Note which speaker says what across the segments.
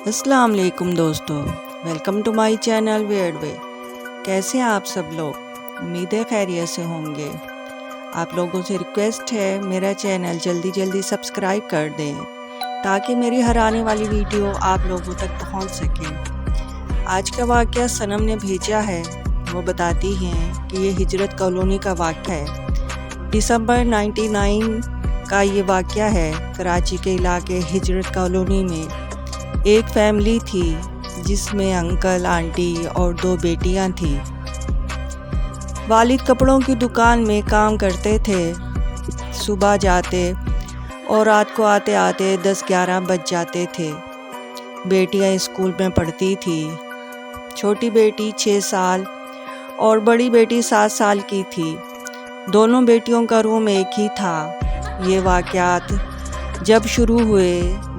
Speaker 1: السلام علیکم دوستو، welcome to my channel weird way. کیسے ہیں آپ سب لوگ؟ امید ہے خیریت سے ہوں گے۔ آپ لوگوں سے ریکویسٹ ہے میرا چینل جلدی سبسکرائب کر دیں تاکہ میری ہر آنے والی ویڈیو آپ لوگوں تک پہنچ سکے۔ آج کا واقعہ صنم نے بھیجا ہے۔ وہ بتاتی ہیں کہ یہ ہجرت کالونی کا واقعہ ہے۔ دسمبر 99 کا یہ واقعہ ہے۔ کراچی کے علاقے ہجرت کالونی میں ایک فیملی تھی جس میں انکل، آنٹی اور 2 بیٹیاں تھیں۔ والد کپڑوں کی دکان میں کام کرتے تھے۔ صبح جاتے اور رات کو آتے آتے 10-11 بج جاتے تھے۔ بیٹیاں اسکول میں پڑھتی تھی۔ چھوٹی بیٹی 6 سال اور بڑی بیٹی 7 سال کی تھی۔ دونوں بیٹیوں کا روم ایک ہی تھا۔ یہ واقعات جب شروع ہوئے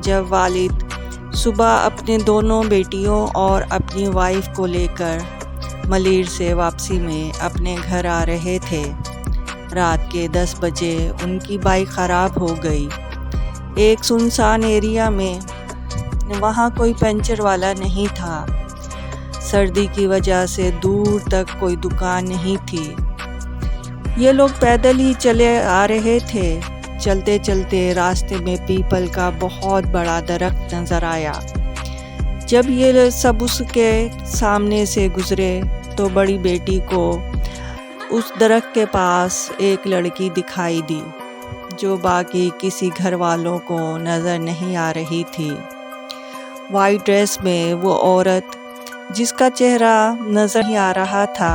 Speaker 1: جب والد صبح اپنے دونوں بیٹیوں اور اپنی وائف کو لے کر ملیر سے واپسی میں اپنے گھر آ رہے تھے۔ رات کے 10 بجے ان کی بائک خراب ہو گئی ایک سنسان ایریا میں۔ وہاں کوئی پنچر والا نہیں تھا۔ سردی کی وجہ سے دور تک کوئی دکان نہیں تھی۔ یہ لوگ پیدل ہی چلے آ رہے تھے۔ چلتے چلتے راستے میں پیپل کا بہت بڑا درخت نظر آیا۔ جب یہ سب اس کے سامنے سے گزرے تو بڑی بیٹی کو اس درخت کے پاس ایک لڑکی دکھائی دی جو باقی کسی گھر والوں کو نظر نہیں آ رہی تھی۔ وائٹ ڈریس میں وہ عورت جس کا چہرہ نظر نہیں آ رہا تھا۔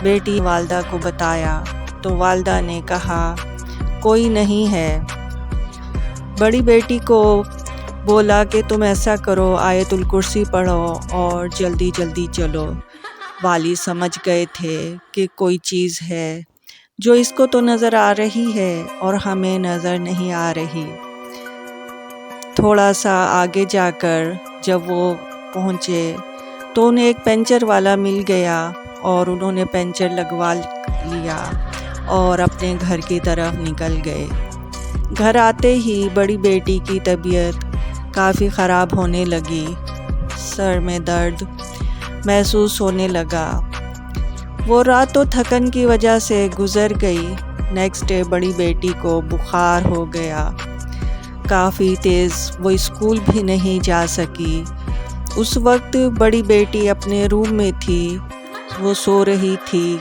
Speaker 1: بیٹی والدہ کو بتایا تو والدہ نے کہا کوئی نہیں ہے۔ بڑی بیٹی کو بولا کہ تم ایسا کرو، آیت الکرسی پڑھو اور جلدی چلو۔ والد سمجھ گئے تھے کہ کوئی چیز ہے جو اس کو تو نظر آ رہی ہے اور ہمیں نظر نہیں آ رہی۔ تھوڑا سا آگے جا کر جب وہ پہنچے تو انہیں ایک پنچر والا مل گیا اور انہوں نے پنچر لگوا لیا اور اپنے گھر کی طرف نکل گئے۔ گھر آتے ہی بڑی بیٹی کی طبیعت کافی خراب ہونے لگی۔ سر میں درد محسوس ہونے لگا۔ وہ رات تو تھکن کی وجہ سے گزر گئی۔ نیکسٹ ڈے بڑی بیٹی کو بخار ہو گیا کافی تیز۔ وہ اسکول بھی نہیں جا سکی۔ اس وقت بڑی بیٹی اپنے روم میں تھی۔ وہ سو رہی تھی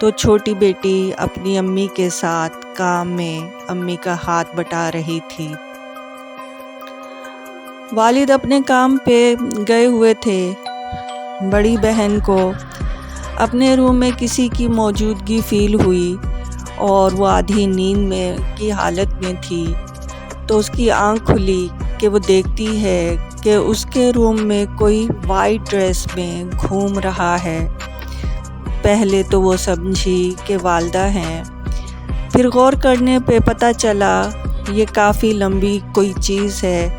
Speaker 1: تو چھوٹی بیٹی اپنی امی کے ساتھ کام میں امی کا ہاتھ بٹا رہی تھی۔ والد اپنے کام پہ گئے ہوئے تھے۔ بڑی بہن کو اپنے روم میں کسی کی موجودگی فیل ہوئی اور وہ آدھی نیند کی حالت میں تھی تو اس کی آنکھ کھلی کہ وہ دیکھتی ہے کہ اس کے روم میں کوئی وائٹ ڈریس میں گھوم رہا ہے۔ پہلے تو وہ سمجھی کہ والدہ ہیں، پھر غور کرنے پہ پتہ چلا یہ کافی لمبی کوئی چیز ہے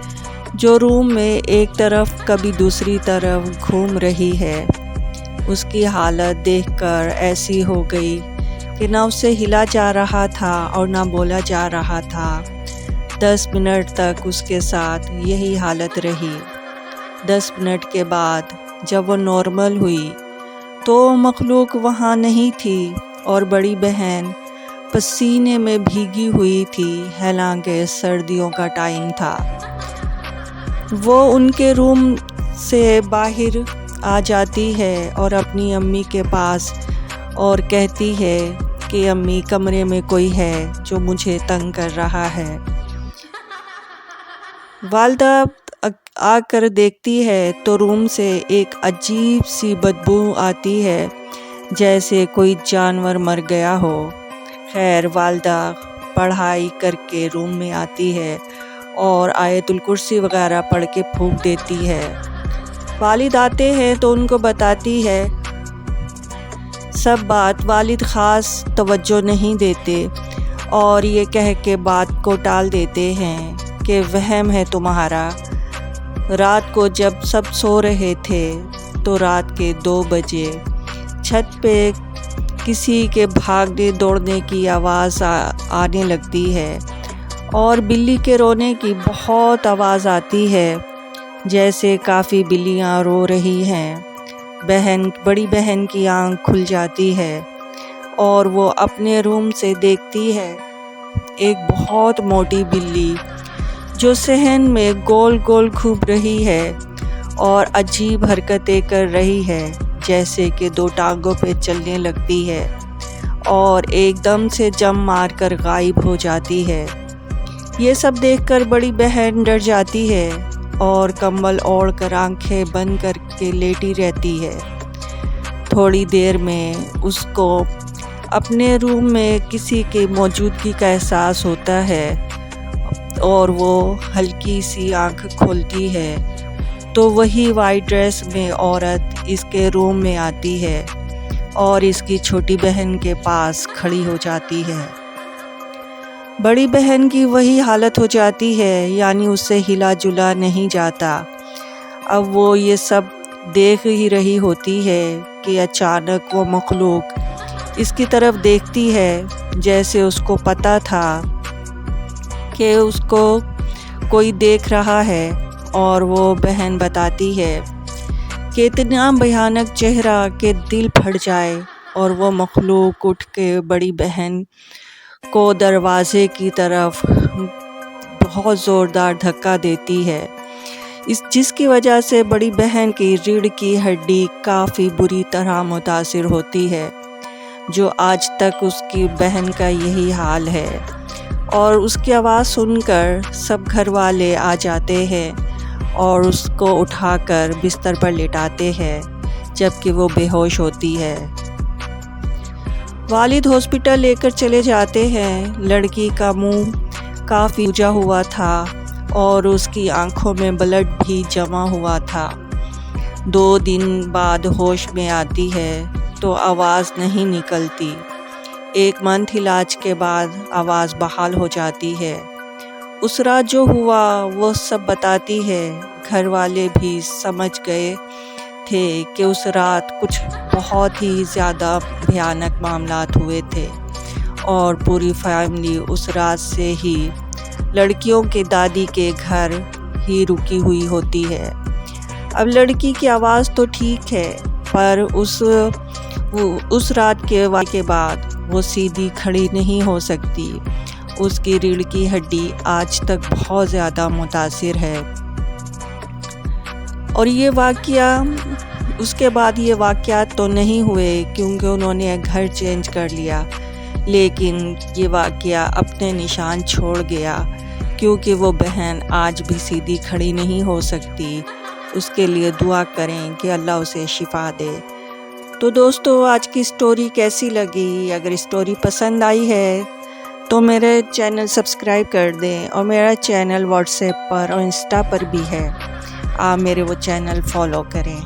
Speaker 1: جو روم میں ایک طرف کبھی دوسری طرف گھوم رہی ہے۔ اس کی حالت دیکھ کر ایسی ہو گئی کہ نہ اسے ہلا جا رہا تھا اور نہ بولا جا رہا تھا۔ 10 منٹ تک اس کے ساتھ یہی حالت رہی۔ 10 منٹ کے بعد جب وہ نارمل ہوئی تو مخلوق وہاں نہیں تھی اور بڑی بہن پسینے میں بھیگی ہوئی تھی، حالانکہ سردیوں کا ٹائم تھا۔ وہ ان کے روم سے باہر آ جاتی ہے اور اپنی امی کے پاس اور کہتی ہے کہ امی کمرے میں کوئی ہے جو مجھے تنگ کر رہا ہے۔ والدہ آ کر دیکھتی ہے تو روم سے ایک عجیب سی بدبو آتی ہے جیسے کوئی جانور مر گیا ہو۔ خیر والدہ پڑھائی کر کے روم میں آتی ہے اور آیت الکرسی وغیرہ پڑھ کے پھونک دیتی ہے۔ والد آتے ہیں تو ان کو بتاتی ہے سب بات۔ والد خاص توجہ نہیں دیتے اور یہ کہہ کے بات کو ٹال دیتے ہیں کہ وہم ہے تمہارا۔ رات کو جب سب سو رہے تھے تو رات کے 2 بجے چھت پہ کسی کے بھاگنے دوڑنے کی آواز آنے لگتی ہے اور بلی کے رونے کی بہت آواز آتی ہے۔ جیسے کافی بلیاں رو رہی ہیں۔ بڑی بہن کی آنکھ کھل جاتی ہے اور وہ اپنے روم سے دیکھتی ہے ایک بہت موٹی بلی جو صحن میں گول گول گھوم رہی ہے اور عجیب حرکتیں کر رہی ہے، جیسے کہ 2 ٹانگوں پہ چلنے لگتی ہے اور ایک دم سے جم مار کر غائب ہو جاتی ہے۔ یہ سب دیکھ کر بڑی بہن ڈر جاتی ہے اور کمبل اوڑھ کر آنکھیں بند کر کے لیٹی رہتی ہے۔ تھوڑی دیر میں اس کو اپنے روم میں کسی کی موجودگی کا احساس ہوتا ہے اور وہ ہلکی سی آنکھ کھولتی ہے تو وہی وائٹ ڈریس میں عورت اس کے روم میں آتی ہے اور اس کی چھوٹی بہن کے پاس کھڑی ہو جاتی ہے۔ بڑی بہن کی وہی حالت ہو جاتی ہے، یعنی اس سے ہلا جلا نہیں جاتا۔ اب وہ یہ سب دیکھ ہی رہی ہوتی ہے کہ اچانک وہ مخلوق اس کی طرف دیکھتی ہے، جیسے اس کو پتہ تھا کہ اس کو کوئی دیکھ رہا ہے، اور وہ بہن بتاتی ہے کہ اتنا بھیانک چہرہ کہ دل پھٹ جائے، اور وہ مخلوق اٹھ کے بڑی بہن کو دروازے کی طرف بہت زوردار دھکا دیتی ہے، جس کی وجہ سے بڑی بہن کی ریڑھ کی ہڈی کافی بری طرح متاثر ہوتی ہے، جو آج تک اس کی بہن کا یہی حال ہے۔ اور اس کی آواز سن کر سب گھر والے آ جاتے ہیں اور اس کو اٹھا کر بستر پر لٹاتے ہیں، جبکہ وہ بے ہوش ہوتی ہے۔ والد ہاسپٹل لے کر چلے جاتے ہیں۔ لڑکی کا منہ کافی سوجا ہوا تھا اور اس کی آنکھوں میں بلڈ بھی جمع ہوا تھا۔ 2 دن بعد ہوش میں آتی ہے تو آواز نہیں نکلتی۔ 1 منتھ علاج کے بعد آواز بحال ہو جاتی ہے۔ اس رات جو ہوا وہ سب بتاتی ہے۔ گھر والے بھی سمجھ گئے تھے کہ اس رات کچھ بہت ہی زیادہ بھیانک معاملات ہوئے تھے، اور پوری فیملی اس رات سے ہی لڑکیوں کے دادی کے گھر ہی رکی ہوئی ہوتی ہے۔ اب لڑکی کی آواز تو ٹھیک ہے، پر اس رات کے واقعے کے بعد وہ سیدھی کھڑی نہیں ہو سکتی۔ اس کی ریڑھ کی ہڈی آج تک بہت زیادہ متاثر ہے۔ اور یہ واقعہ اس کے بعد یہ واقعات تو نہیں ہوئے کیونکہ انہوں نے گھر چینج کر لیا، لیکن یہ واقعہ اپنے نشان چھوڑ گیا کیونکہ وہ بہن آج بھی سیدھی کھڑی نہیں ہو سکتی۔ اس کے لیے دعا کریں کہ اللہ اسے شفا دے۔ تو دوستو، آج کی سٹوری کیسی لگی؟ اگر سٹوری پسند آئی ہے تو میرے چینل سبسکرائب کر دیں، اور میرا چینل واٹس ایپ پر اور انسٹا پر بھی ہے، آپ میرے وہ چینل فالو کریں۔